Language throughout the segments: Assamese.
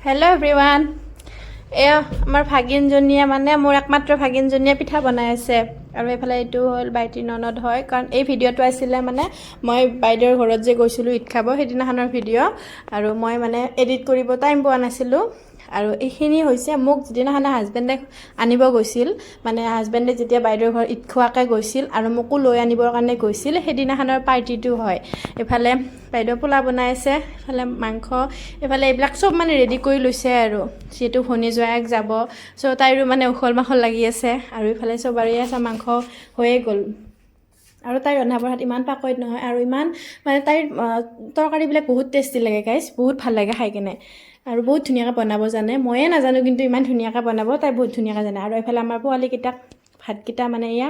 Hello' everyone. এয়া আমাৰ ভাগিনজনীয়ে মানে মোৰ একমাত্ৰ ভাগিনজনীয়ে পিঠা বনাই আছে আৰু এইফালে এইটো হ'ল বাইটিৰ ননদ হয়, কাৰণ এই ভিডিঅ'টো আছিলে মানে মই বাইদেউৰ ঘৰত যে গৈছিলোঁ ঈদ খাব সেইদিনাখনৰ ভিডিঅ' আৰু মই মানে এডিট কৰিব টাইম পোৱা নাছিলোঁ। আৰু এইখিনি হৈছে মোক যিদিনাখনে হাজবেণ্ডে আনিব গৈছিল, মানে হাজবেণ্ডে যেতিয়া বাইদেউৰ ঘৰত ঈদ খোৱাকৈ গৈছিল আৰু মোকো লৈ আনিবৰ কাৰণে গৈছিল, সেইদিনাখনৰ পাৰ্টিটো হয়। এইফালে বাইদেউ পোলাও বনাই আছে, এইফালে মাংস, এইফালে এইবিলাক চব মানে ৰেডি কৰি লৈছে আৰু যিহেতু ভনী জোৱাইক যাব, চ' তাইৰো মানে উখল মাখল লাগি আছে। আৰু এইফালে চবৰে আছে মাংস হৈয়ে গ'ল। আৰু তাইৰ ৰন্ধা বঢ়াত ইমান পাকৈত নহয় আৰু ইমান মানে তাইৰ তৰকাৰীবিলাক বহুত টেষ্টি লাগে গাইজ, বহুত ভাল লাগে খাই কেনে আৰু বহুত ধুনীয়াকৈ বনাব জানে। ময়ে নাজানো কিন্তু ইমান ধুনীয়াকৈ বনাব তাই বহুত ধুনীয়াকৈ জানে। আৰু এইফালে আমাৰ পোৱালীকেইটাক ভাতকেইটা মানে এয়া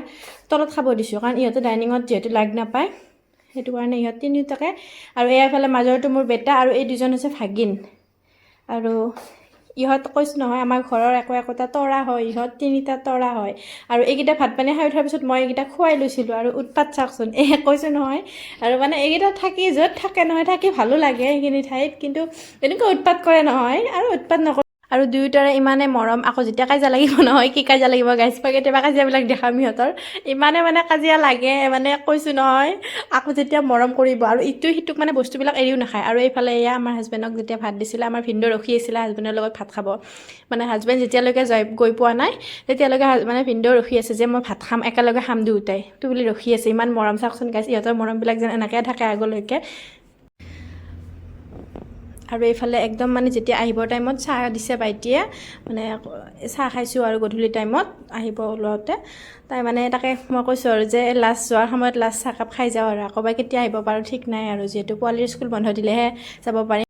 তলত খাব দিছোঁ, কাৰণ ইহঁতে ডাইনিঙত যিহেতু লাগ নাপায়, সেইটো কাৰণে ইহঁত তিনিওটাকে। আৰু এইফালে মাজৰটো মোৰ বেটা আৰু এই দুজন হৈছে ভাগিন। আৰু ইহঁত কৈছোঁ নহয় আমাৰ ঘৰৰ একোটা তৰা হয়, ইহঁত তিনিটা তৰা হয়। আৰু এইকেইটা ভাত পানী খাই উঠাৰ পিছত মই এইকেইটা খুৱাই লৈছিলোঁ আৰু উৎপাত চাওকচোন, কৈছোঁ নহয়। আৰু মানে এইকেইটা থাকি য'ত থাকে নহয়, থাকি ভালো লাগে সেইখিনি ঠাইত, কিন্তু এনেকুৱা উৎপাত কৰে নহয় আৰু উৎপাত নকৰে। আৰু দুয়োটাৰে ইমানে মৰম, আকৌ যেতিয়া কাজিয়া লাগিব নহয়, কি কাজিয়া লাগিব গাইজ, মই কেতিয়াবা কাজিয়াবিলাক দেখাম সিহঁতৰ, ইমানে মানে কাজিয়া লাগে, মানে কৈছোঁ নহয়। আকৌ যেতিয়া মৰম কৰিব আৰু ইটোৱে সিটোক মানে বস্তুবিলাক এৰিও নাখায়। আৰু এইফালে এয়া আমাৰ হাজবেণ্ডক যেতিয়া ভাত দিছিলে, আমাৰ ভিনদেউ ৰখি আছিলে হাজবেণ্ডৰ লগত ভাত খাব। মানে হাজবেণ্ড যেতিয়ালৈকে গৈ পোৱা নাই তেতিয়ালৈকে মানে ভিনদেউ ৰখি আছে যে মই ভাত খাম, একেলগে খাম দুয়োটাই, তো বুলি ৰখি আছে। ইমান মৰম চাওকচোন গাইজ, ইহঁতৰ মৰমবিলাক যেন এনেকৈ থাকে আগলৈকে। আৰু এইফালে একদম মানে যেতিয়া আহিবৰ টাইমত চাহ দিছে বাইটিয়ে, মানে চাহ খাইছোঁ আৰু গধূলি টাইমত আহিব ওলাওঁতে তাই মানে তাকে মই কৈছোঁ আৰু যে লাষ্ট যোৱাৰ সময়ত লাষ্ট চাহকাপ খাই যাওঁ আৰু আকৌ বা কেতিয়া আহিব পাৰোঁ ঠিক নাই আৰু, যিহেতু পোৱালিৰ স্কুল বন্ধ দিলেহে যাব পাৰিম।